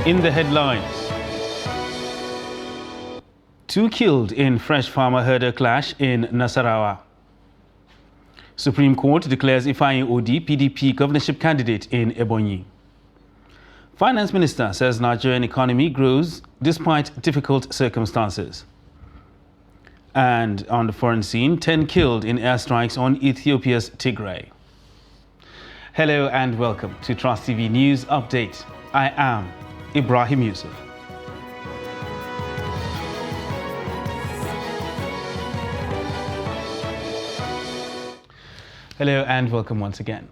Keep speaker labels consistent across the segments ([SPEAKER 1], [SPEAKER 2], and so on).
[SPEAKER 1] In the headlines, 2 killed in fresh farmer-herder clash in Nasarawa. Supreme Court declares Ifeanyi Odi PDP governorship candidate in Ebonyi. Finance Minister says Nigerian economy grows despite difficult circumstances. And on the foreign scene, 10 killed in airstrikes on Ethiopia's Tigray. Hello and welcome to Trust TV News Update. I am Ibrahim Yusuf. Hello and welcome once again.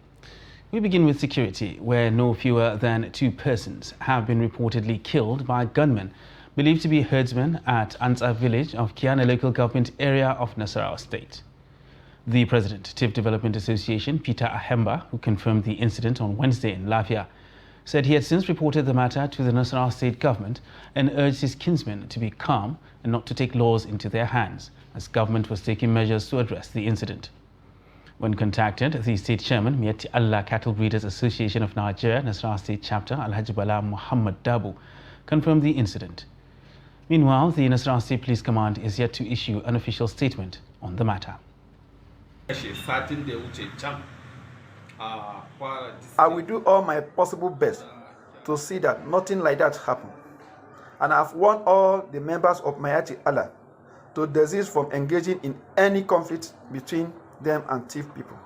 [SPEAKER 1] We begin with security, where no fewer than 2 persons have been reportedly killed by gunmen believed to be herdsmen at Ansa village of Kiana local government area of Nasarawa State. The president, TIF Development Association, Peter Ahemba, who confirmed the incident on Wednesday in Lafia, said he had since reported the matter to the Nasarawa State government and urged his kinsmen to be calm and not to take laws into their hands, as government was taking measures to address the incident. When contacted, the state chairman, Miyetti Allah Cattle Breeders Association of Nigeria, Nasarawa State Chapter, Alhaji Bala Muhammad Dabu, confirmed the incident. Meanwhile, the Nasarawa State Police Command is yet to issue an official statement on the matter.
[SPEAKER 2] I will do all my possible best to see that nothing like that happens. And I've warned all the members of Miyetti Allah to desist from engaging in any conflict between them and TIF people.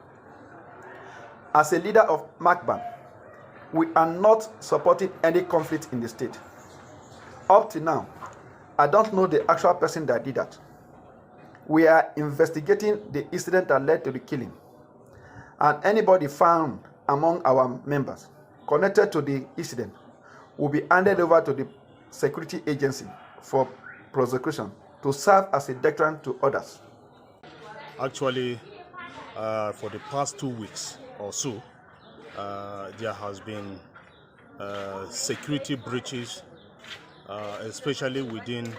[SPEAKER 2] As a leader of MACBAN, we are not supporting any conflict in the state. Up to now, I don't know the actual person that did that. We are investigating the incident that led to the killing. And anybody found among our members connected to the incident will be handed over to the security agency for prosecution to serve as a deterrent to others.
[SPEAKER 3] Actually, for the past 2 weeks or so, there has been security breaches, especially within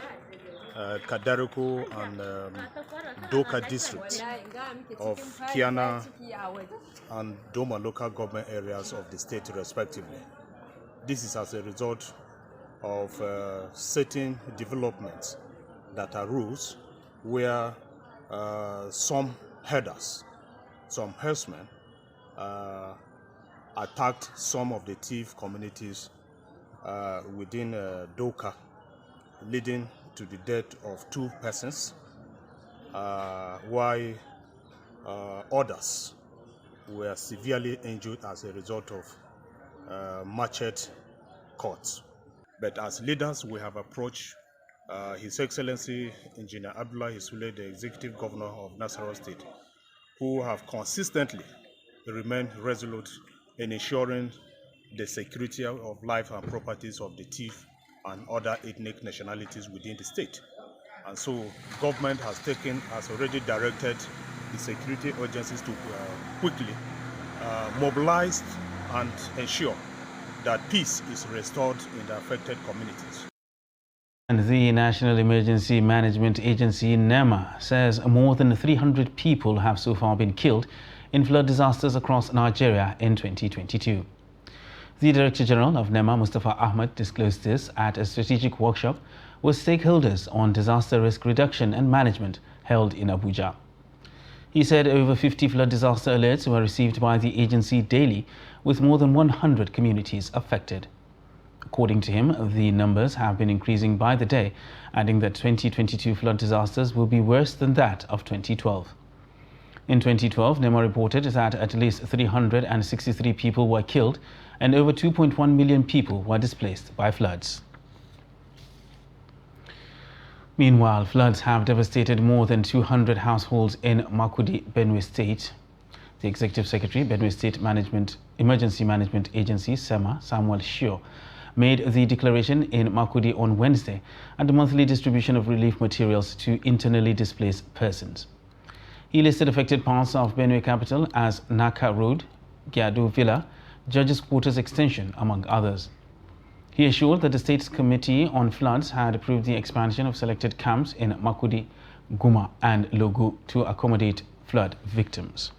[SPEAKER 3] Kadariko and Doka districts of Kiana and Doma local government areas of the state respectively. This is as a result of certain developments that arose where some herders, some herdsmen attacked some of the TIF communities within Doka, leading to the death of 2 persons, while others were severely injured as a result of machete cuts. But as leaders, we have approached His Excellency Engineer Abdullahi Sule, the Executive Governor of Nasarawa State, who have consistently remained resolute in ensuring the security of life and properties of the TIF and other ethnic nationalities within the state. And so government has already directed the security agencies to quickly mobilize and ensure that peace is restored in the affected communities.
[SPEAKER 1] And the National Emergency Management Agency, NEMA, says more than 300 people have so far been killed in flood disasters across Nigeria in 2022. The Director General of NEMA, Mustafa Ahmed, disclosed this at a strategic workshop with stakeholders on disaster risk reduction and management held in Abuja. He said over 50 flood disaster alerts were received by the agency daily, with more than 100 communities affected. According to him, the numbers have been increasing by the day, adding that 2022 flood disasters will be worse than that of 2012. In 2012, NEMA reported that at least 363 people were killed and over 2.1 million people were displaced by floods. Meanwhile, floods have devastated more than 200 households in Makurdi, Benue State. The Executive Secretary, Benue State Emergency Management Agency, SEMA, Samuel Shio, made the declaration in Makurdi on Wednesday at the monthly distribution of relief materials to internally displaced persons. He listed affected parts of Benue capital as Naka Road, Gyadu Villa, Judges Quarters Extension, among others. He assured that the State's Committee on Floods had approved the expansion of selected camps in Makurdi, Guma and Logu to accommodate flood victims.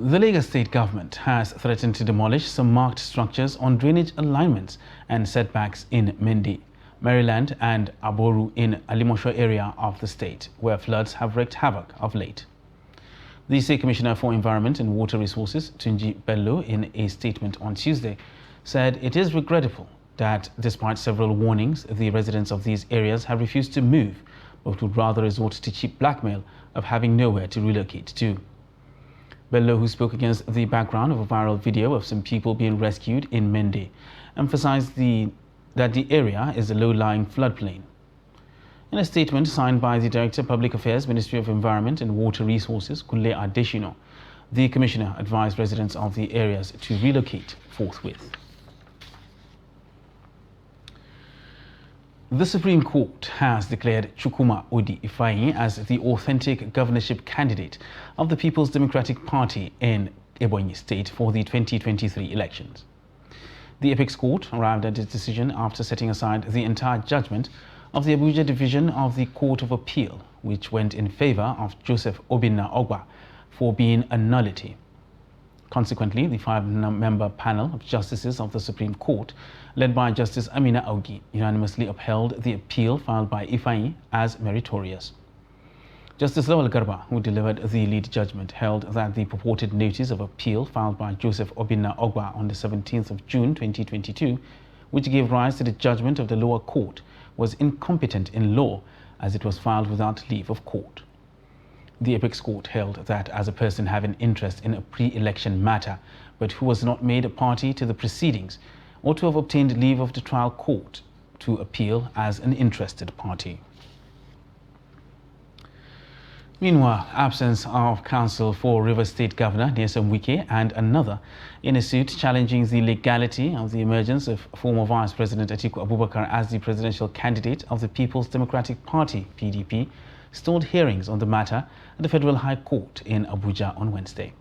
[SPEAKER 1] The Lagos State government has threatened to demolish some marked structures on drainage alignments and setbacks in Mendi, Maryland and Aboru in Alimosho area of the state, where floods have wreaked havoc of late. The State Commissioner for Environment and Water Resources, Tunji Bello, in a statement on Tuesday, said it is regrettable that despite several warnings, the residents of these areas have refused to move, but would rather resort to cheap blackmail of having nowhere to relocate to. Bello, who spoke against the background of a viral video of some people being rescued in Mendi, emphasized that the area is a low-lying floodplain. In a statement signed by the Director of Public Affairs, Ministry of Environment and Water Resources, Kunle Adeshino, the Commissioner advised residents of the areas to relocate forthwith. The Supreme Court has declared Chukwuma Odi Ifeanyi as the authentic governorship candidate of the People's Democratic Party in Ebonyi State for the 2023 elections. The Apex Court arrived at its decision after setting aside the entire judgment of the Abuja Division of the Court of Appeal, which went in favor of Joseph Obinna Ogba for being a nullity. Consequently, the five-member panel of justices of the Supreme Court, led by Justice Amina Augi, unanimously upheld the appeal filed by Ifeanyi as meritorious. Justice Lawal Garba, who delivered the lead judgment, held that the purported notice of appeal filed by Joseph Obinna Ogba on the 17th of June 2022, which gave rise to the judgment of the lower court, was incompetent in law as it was filed without leave of court. The Apex Court held that as a person having interest in a pre-election matter, but who was not made a party to the proceedings, ought to have obtained leave of the trial court to appeal as an interested party. Meanwhile, absence of counsel for Rivers State Governor Nyesom Wike and another in a suit challenging the legality of the emergence of former Vice President Atiku Abubakar as the presidential candidate of the People's Democratic Party, PDP, stalled hearings on the matter at the Federal High Court in Abuja on Wednesday.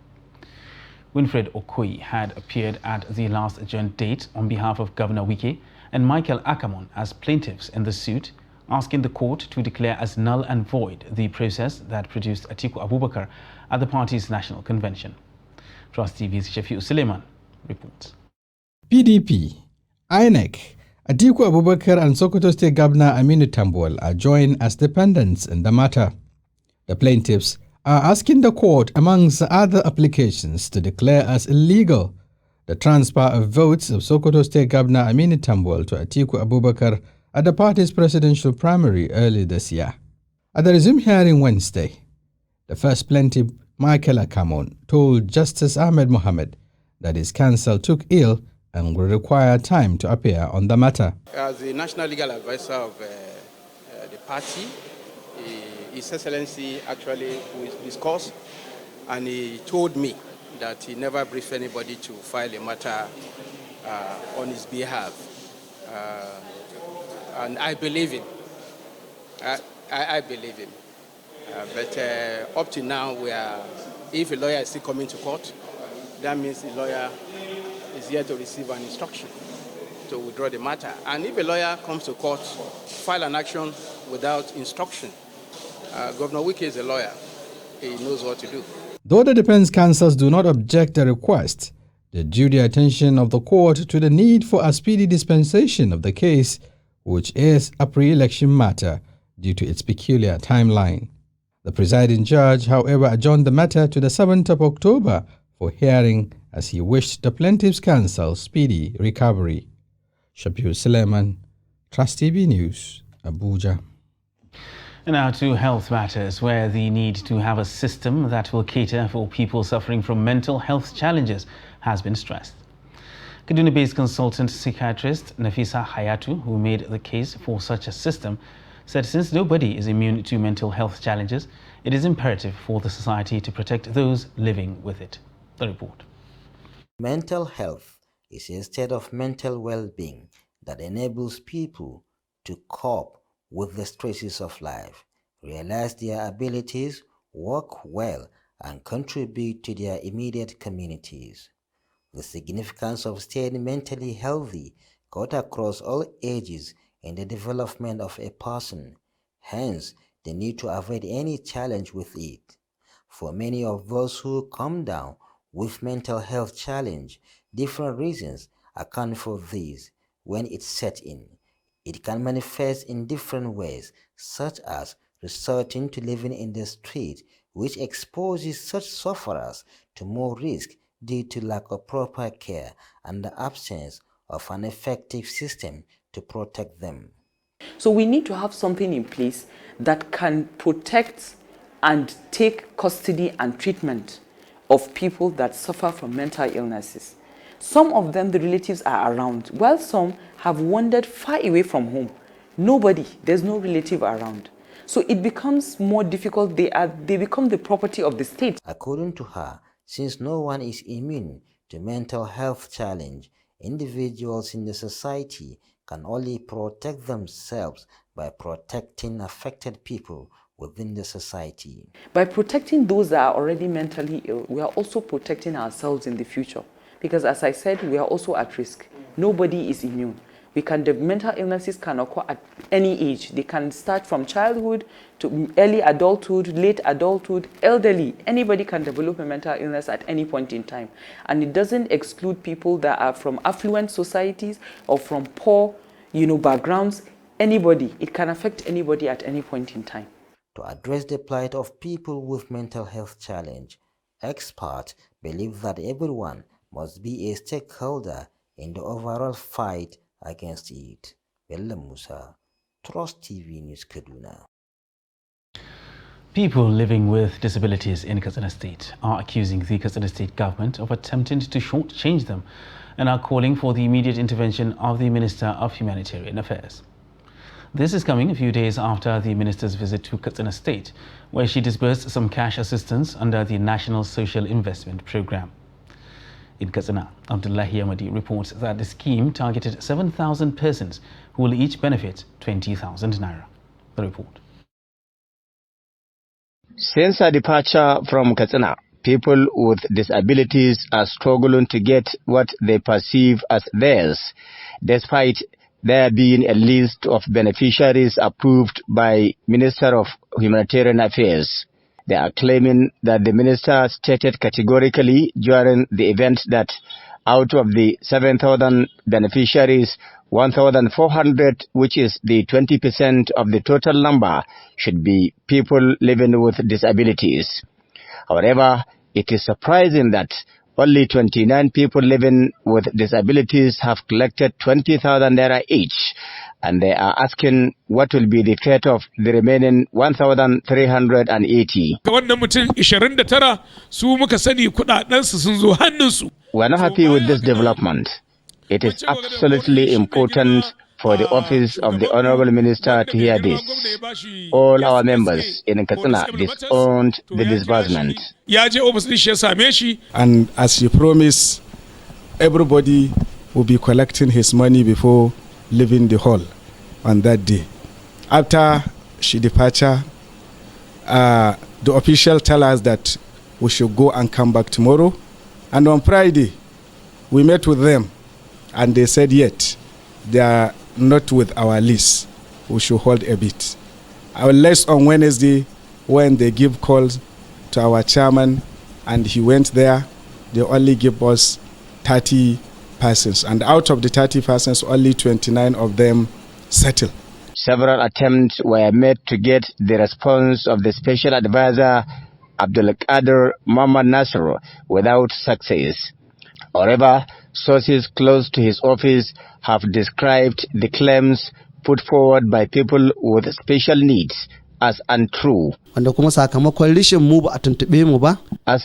[SPEAKER 1] Winfred Okoye had appeared at the last adjourned date on behalf of Governor Wike and Michael Akamon as plaintiffs in the suit, asking the court to declare as null and void the process that produced Atiku Abubakar at the party's national convention. Trust TV's Shafiu Suleiman reports.
[SPEAKER 4] PDP, INEC, Atiku Abubakar and Sokoto State Governor Aminu Tambuwal are joined as defendants in the matter. The plaintiffs are asking the court, amongst other applications, to declare as illegal the transfer of votes of Sokoto State Governor Aminu Tambuwal to Atiku Abubakar at the party's presidential primary early this year. At the resumed hearing Wednesday, the first plaintiff, Michael Akamon, told Justice Ahmed Mohammed that his counsel took ill and will require time to appear on the matter.
[SPEAKER 5] As the National Legal Advisor of the party, His Excellency actually discussed, and he told me that he never briefed anybody to file a matter on his behalf. And I believe him. I believe him. But up to now, if a lawyer is still coming to court, that means the lawyer is here to receive an instruction to withdraw the matter. And if a lawyer comes to court, file an action without instruction, Governor Wike is a lawyer. He knows what to do.
[SPEAKER 4] Though the defense counsels do not object the request, they drew the attention of the court to the need for a speedy dispensation of the case, which is a pre-election matter due to its peculiar timeline. The presiding judge, however, adjourned the matter to the 7th of October for hearing as he wished the plaintiff's counsel speedy recovery. Shafiu Suleiman, Trust TV News, Abuja.
[SPEAKER 1] And now to health matters, where the need to have a system that will cater for people suffering from mental health challenges has been stressed. Kaduna-based consultant psychiatrist Nafisa Hayatu, who made the case for such a system, said since nobody is immune to mental health challenges, it is imperative for the society to protect those living with it. The report.
[SPEAKER 6] Mental health is a state of mental well-being that enables people to cope with the stresses of life, realize their abilities, work well, and contribute to their immediate communities. The significance of staying mentally healthy cut across all ages in the development of a person, hence the need to avoid any challenge with it. For many of those who come down with mental health challenge. Different reasons account for this when it's set in. It can manifest in different ways, such as resorting to living in the street, which exposes such sufferers to more risk due to lack of proper care and the absence of an effective system to protect them.
[SPEAKER 7] So we need to have something in place that can protect and take custody and treatment of people that suffer from mental illnesses. Some of them, the relatives are around, while some have wandered far away from home. There's no relative around. So it becomes more difficult. They become the property of the state.
[SPEAKER 6] According to her, since no one is immune to mental health challenge, individuals in the society can only protect themselves by protecting affected people within the society.
[SPEAKER 7] By protecting those that are already mentally ill, we are also protecting ourselves in the future. Because as I said, we are also at risk. Nobody is immune. The mental illnesses can occur at any age. They can start from childhood to early adulthood, late adulthood, elderly. Anybody can develop a mental illness at any point in time. And it doesn't exclude people that are from affluent societies or from poor, backgrounds. Anybody. It can affect anybody at any point in time.
[SPEAKER 6] To address the plight of people with mental health challenge, experts believe that everyone must be a stakeholder in the overall fight against it. Bello Musa, Trust TV News, Kaduna.
[SPEAKER 1] People living with disabilities in Katsina State are accusing the Katsina State government of attempting to shortchange them and are calling for the immediate intervention of the Minister of Humanitarian Affairs. This is coming a few days after the minister's visit to Katsina State, where she disbursed some cash assistance under the National Social Investment Programme. In Katsina, Abdullahi Ahmadi reports that the scheme targeted 7,000 persons who will each benefit 20,000 naira. The report.
[SPEAKER 8] Since her departure from Katsina, people with disabilities are struggling to get what they perceive as theirs, despite there being a list of beneficiaries approved by Minister of Humanitarian Affairs. They are claiming that the minister stated categorically during the event that out of the 7,000 beneficiaries, 1,400, which is the 20% of the total number, should be people living with disabilities. However, it is surprising that only 29 people living with disabilities have collected 20,000 naira each, and they are asking what will be the fate of the remaining 1,380. We are not happy with this development. It is absolutely important for the office of the Honorable Minister to hear this. All our members in Katsina disowned the disbursement.
[SPEAKER 9] And as she promised, everybody will be collecting his money before leaving the hall on that day. After she departure, the official tell us that we should go and come back tomorrow. And on Friday, we met with them, and they said yet they are not with our list. We should hold a bit. Unless on Wednesday, when they give calls to our chairman, and he went there, they only give us 30 persons, and out of the 30 persons, only 29 of them settle.
[SPEAKER 8] Several attempts were made to get the response of the special advisor Abdul Qadir Muhammad Nasr without success. However, sources close to his office have described the claims put forward by people with special needs as untrue. As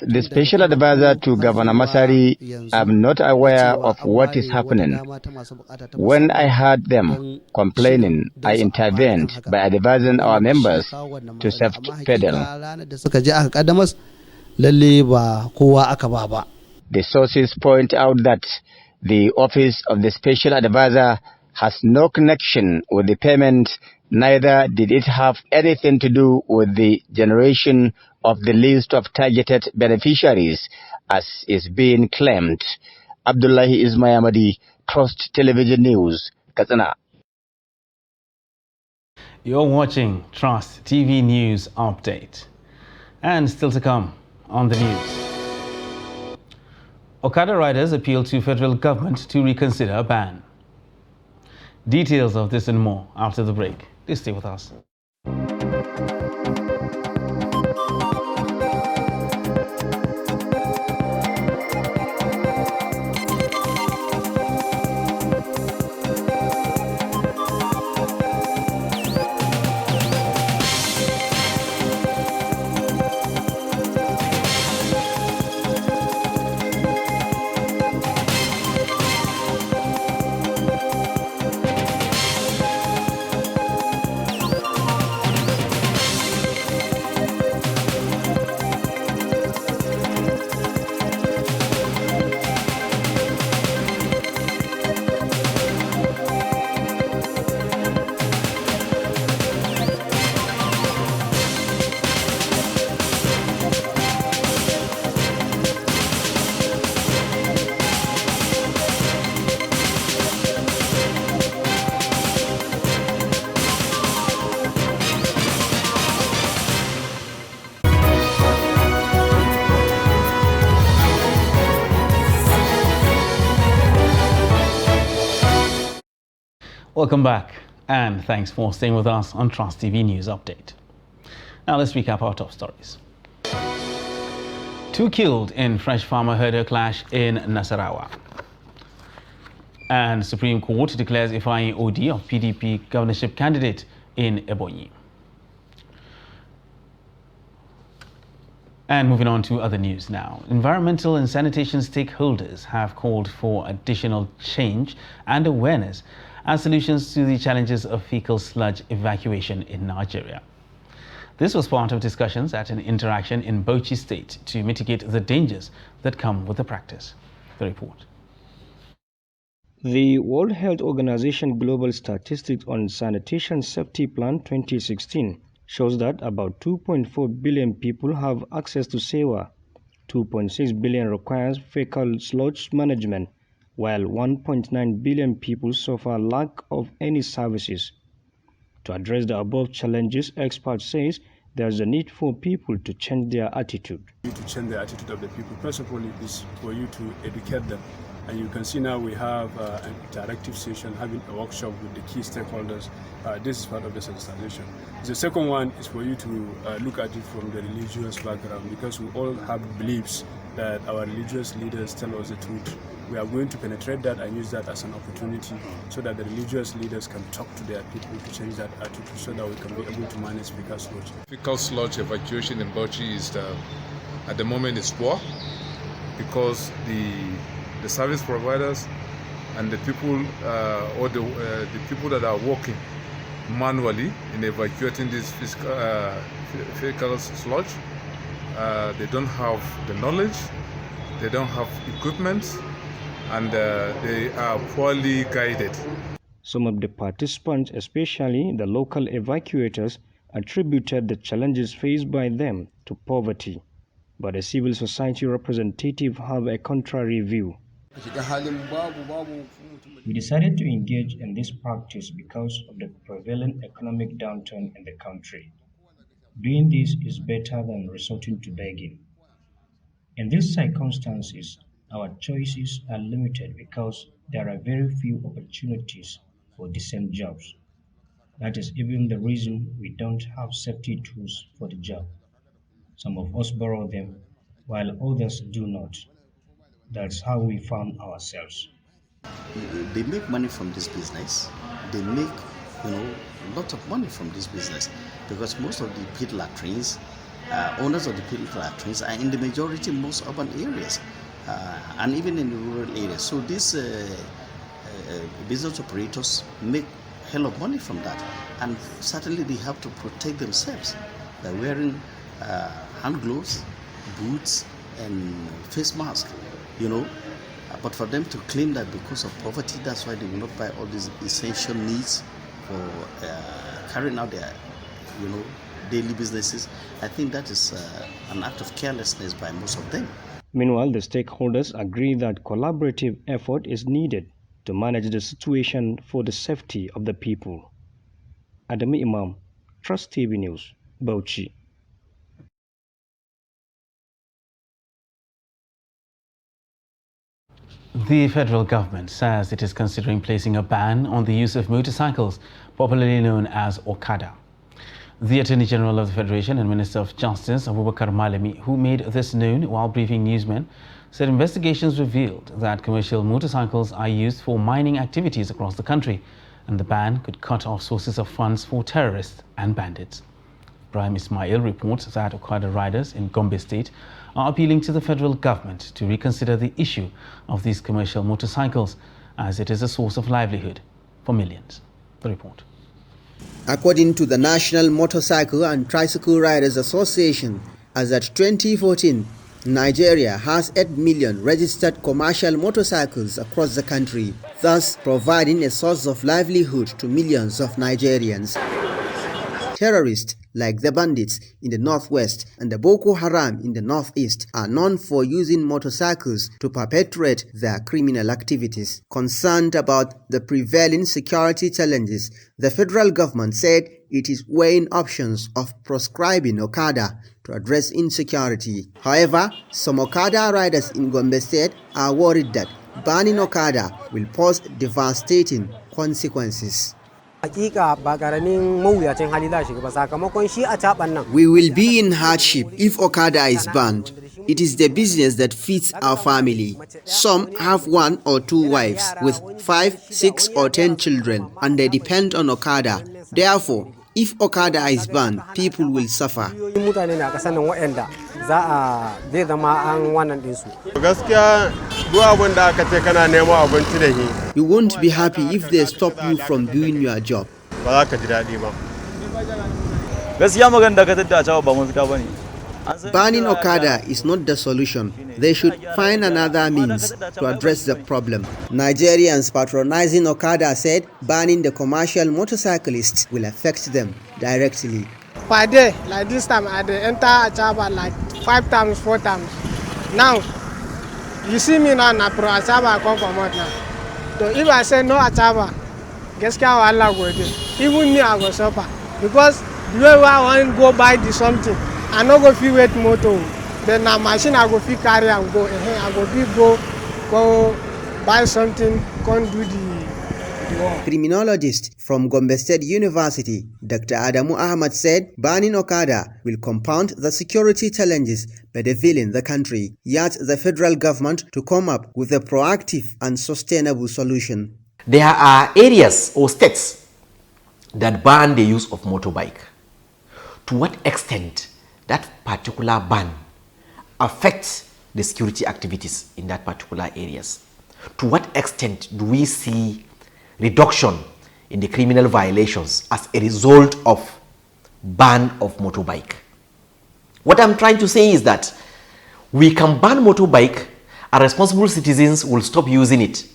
[SPEAKER 8] the special advisor to Governor Masari, I'm not aware of what is happening. When I heard them complaining, I intervened by advising our members to self-pedal. The sources point out that the office of the special advisor has no connection with the payment, neither did it have anything to do with the generation of the list of targeted beneficiaries, as is being claimed. Abdullahi Ismayamadi, Trust Television News, Katsina.
[SPEAKER 1] You're watching Trust TV News Update. And still to come on the news. Okada riders appeal to federal government to reconsider ban. Details of this and more after the break. Please stay with us. Welcome back, and thanks for staying with us on Trust TV News Update. Now let's recap our top stories. 2 killed in fresh farmer-herder clash in Nasarawa. And Supreme Court declares Ifeanyi Odi of PDP governorship candidate in Ebonyi. And moving on to other news now. Environmental and sanitation stakeholders have called for additional change and awareness as solutions to the challenges of fecal sludge evacuation in Nigeria. This was part of discussions at an interaction in Bauchi State to mitigate the dangers that come with the practice. The report.
[SPEAKER 10] The World Health Organization Global Statistics on Sanitation Safety Plan 2016 shows that about 2.4 billion people have access to sewer, 2.6 billion requires fecal sludge management, while 1.9 billion people suffer lack of any services. To address the above challenges, experts say there's a need for people to change their attitude.
[SPEAKER 11] To change the attitude of the people, first of all, it is for you to educate them. And you can see now we have an interactive session, having a workshop with the key stakeholders. This is part of the sensitization. The second one is for you to look at it from the religious background, because we all have beliefs that our religious leaders tell us the truth. We are going to penetrate that and use that as an opportunity so that the religious leaders can talk to their people to change that attitude so that we can be able to manage fecal sludge.
[SPEAKER 12] Fecal sludge evacuation in Bauchi is, at the moment, is poor because the service providers and the people or the people that are working manually in evacuating this fecal sludge, they don't have the knowledge, they don't have equipment, and they are poorly guided.
[SPEAKER 10] Some of the participants, especially the local evacuators, attributed the challenges faced by them to poverty, but the civil society representatives have a contrary view. We decided to engage in this practice because of the prevalent economic downturn in the country. Doing this is better than resorting to begging. In these circumstances, our choices are limited because there are very few opportunities for decent jobs. That is even the reason we don't have safety tools for the job. Some of us borrow them, while others do not. That's how we found ourselves.
[SPEAKER 13] They make money from this business. They make, a lot of money from this business because most of the pit latrines, owners of the pit latrines are in the majority most urban areas and even in the rural areas. So these business operators make hell of money from that, and certainly they have to protect themselves by wearing hand gloves, boots, and face masks. But for them to claim that because of poverty, that's why they will not buy all these essential needs for carrying out their, daily businesses, I think that is an act of carelessness by most of them.
[SPEAKER 10] Meanwhile, the stakeholders agree that collaborative effort is needed to manage the situation for the safety of the people. Adamu Imam, Trust TV News, Bauchi.
[SPEAKER 1] The federal government says it is considering placing a ban on the use of motorcycles, popularly known as Okada. The Attorney General of the Federation and Minister of Justice, Abubakar Malami, who made this known while briefing newsmen, said investigations revealed that commercial motorcycles are used for mining activities across the country, and the ban could cut off sources of funds for terrorists and bandits. Ibrahim Ismail reports that Okada riders in Gombe State are appealing to the federal government to reconsider the issue of these commercial motorcycles, as it is a source of livelihood for millions. The report.
[SPEAKER 14] According to the National Motorcycle and Tricycle Riders Association, as at 2014, Nigeria has 8 million registered commercial motorcycles across the country, thus providing a source of livelihood to millions of Nigerians. Terrorists like the bandits in the northwest and the Boko Haram in the northeast are known for using motorcycles to perpetrate their criminal activities. Concerned about the prevailing security challenges, the federal government said it is weighing options of proscribing Okada to address insecurity. However, some Okada riders in Gombe State are worried that banning Okada will pose devastating consequences. We will be in hardship if Okada is banned. It is the business that feeds our family. Some have 1 or 2 wives with 5, 6 or 10 children, and they depend on Okada. Therefore, if Okada is banned, people will suffer. You won't be happy if they stop you from doing your job. Banning Okada is not the solution. They should find another means to address the problem. Nigerians patronizing Okada said banning the commercial motorcyclists will affect them directly.
[SPEAKER 15] Per day, like this time, I enter Achaba like 5 times, 4 times. Now, you see me now, Pro Achaba, I come from what now? So if I say no Achaba, guess how Allah go do? Even me, I go suffer. Because the way I want to go buy the something, I no go fit wait motor. Then na machine I go fit carry and go. I go fit go buy something, can't do the work.
[SPEAKER 14] Criminologist from Gombe State University, Dr. Adamu Ahmad said banning Okada will compound the security challenges bedeviling the country. He urged the federal government to come up with a proactive and sustainable solution.
[SPEAKER 16] There are areas or states that ban the use of motorbike. To what extent that particular ban affects the security activities in that particular areas? To what extent do we see reduction in the criminal violations as a result of ban of motorbike? What I'm trying to say is that we can ban motorbike and responsible citizens will stop using it.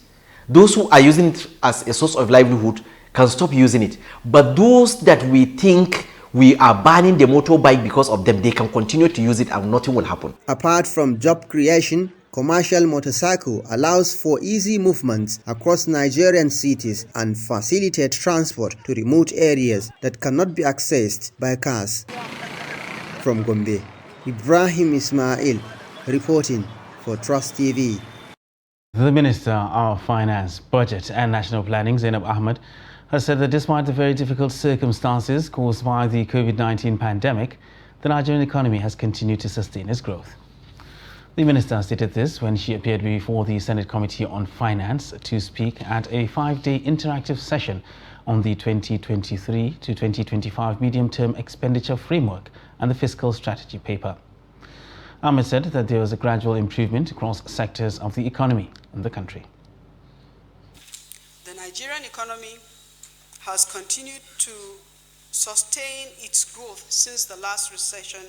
[SPEAKER 16] Those who are using it as a source of livelihood can stop using it. But those that we think we are banning the motorbike because of them, they can continue to use it and nothing will happen.
[SPEAKER 14] Apart from job creation, commercial motorcycle allows for easy movements across Nigerian cities and facilitate transport to remote areas that cannot be accessed by cars. From Gombe, Ibrahim Ismail reporting for Trust TV.
[SPEAKER 1] The Minister of Finance, Budget and National Planning, Zainab Ahmed, has said that despite the very difficult circumstances caused by the COVID-19 pandemic, the Nigerian economy has continued to sustain its growth. The minister stated this when she appeared before the Senate Committee on Finance to speak at a 5-day interactive session on the 2023 to 2025 medium-term expenditure framework and the fiscal strategy paper. Ahmed said that there was a gradual improvement across sectors of the economy in the country.
[SPEAKER 17] The Nigerian economy has continued to sustain its growth since the last recession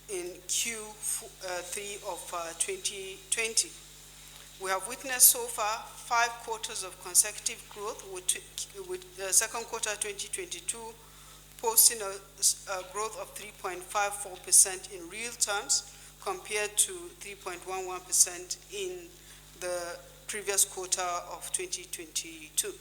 [SPEAKER 17] in Q3 of 2020. We have witnessed so far 5 quarters of consecutive growth, with the second quarter 2022 posting a growth of 3.54% in real terms compared to 3.11% in the previous quarter of 2022.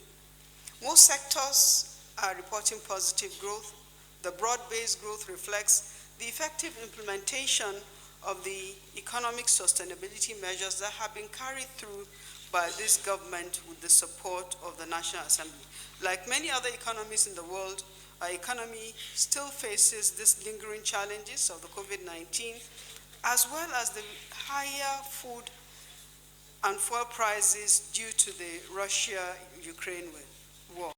[SPEAKER 17] Most sectors are reporting positive growth. The broad-based growth reflects the effective implementation of the economic sustainability measures that have been carried through by this government with the support of the National Assembly. Like many other economies in the world, our economy still faces these lingering challenges of the COVID-19, as well as the higher food and fuel prices due to the Russia-Ukraine war.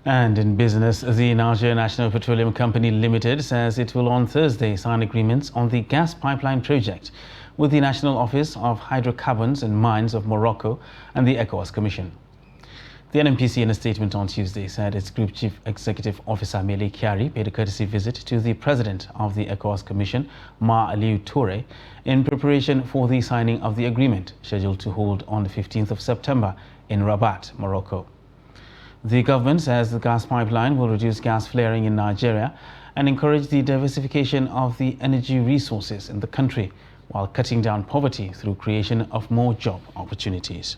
[SPEAKER 1] And in business, the Nigeria National Petroleum Company Limited says it will on Thursday sign agreements on the gas pipeline project with the National Office of Hydrocarbons and Mines of Morocco and the ECOWAS Commission. The NNPC, in a statement on Tuesday, said its Group Chief Executive Officer Mele Kyari paid a courtesy visit to the President of the ECOWAS Commission, Ma Aliou Toure, in preparation for the signing of the agreement, scheduled to hold on the 15th of September in Rabat, Morocco. The government says the gas pipeline will reduce gas flaring in Nigeria and encourage the diversification of the energy resources in the country, while cutting down poverty through creation of more job opportunities.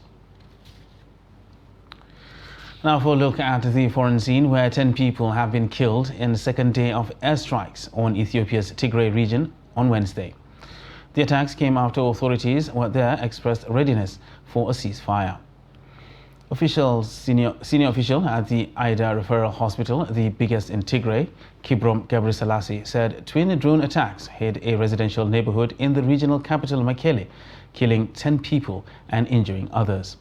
[SPEAKER 1] Now for a look at the foreign scene, where 10 people have been killed in the second day of airstrikes on Ethiopia's Tigray region on Wednesday. The attacks came after authorities there expressed readiness for a ceasefire. Senior official at the Aida Referral Hospital, the biggest in Tigray, Kibrom Gebrselassie, said twin drone attacks hit a residential neighborhood in the regional capital Mekele, killing 10 people and injuring others.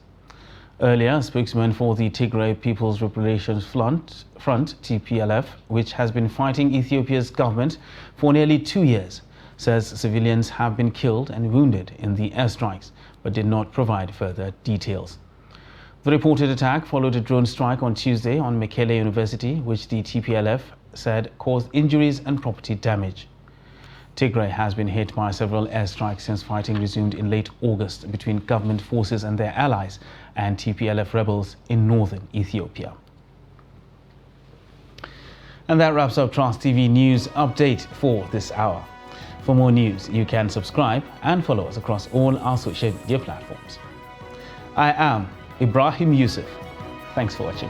[SPEAKER 1] Earlier, a spokesman for the Tigray People's Liberation Front, TPLF, which has been fighting Ethiopia's government for nearly 2 years, says civilians have been killed and wounded in the airstrikes, but did not provide further details. The reported attack followed a drone strike on Tuesday on Mekele University, which the TPLF said caused injuries and property damage. Tigray has been hit by several airstrikes since fighting resumed in late August between government forces and their allies and TPLF rebels in northern Ethiopia. And that wraps up Trust TV News Update for this hour. For more news, you can subscribe and follow us across all our social media platforms. I am Ibrahim Yusuf. Thanks for watching.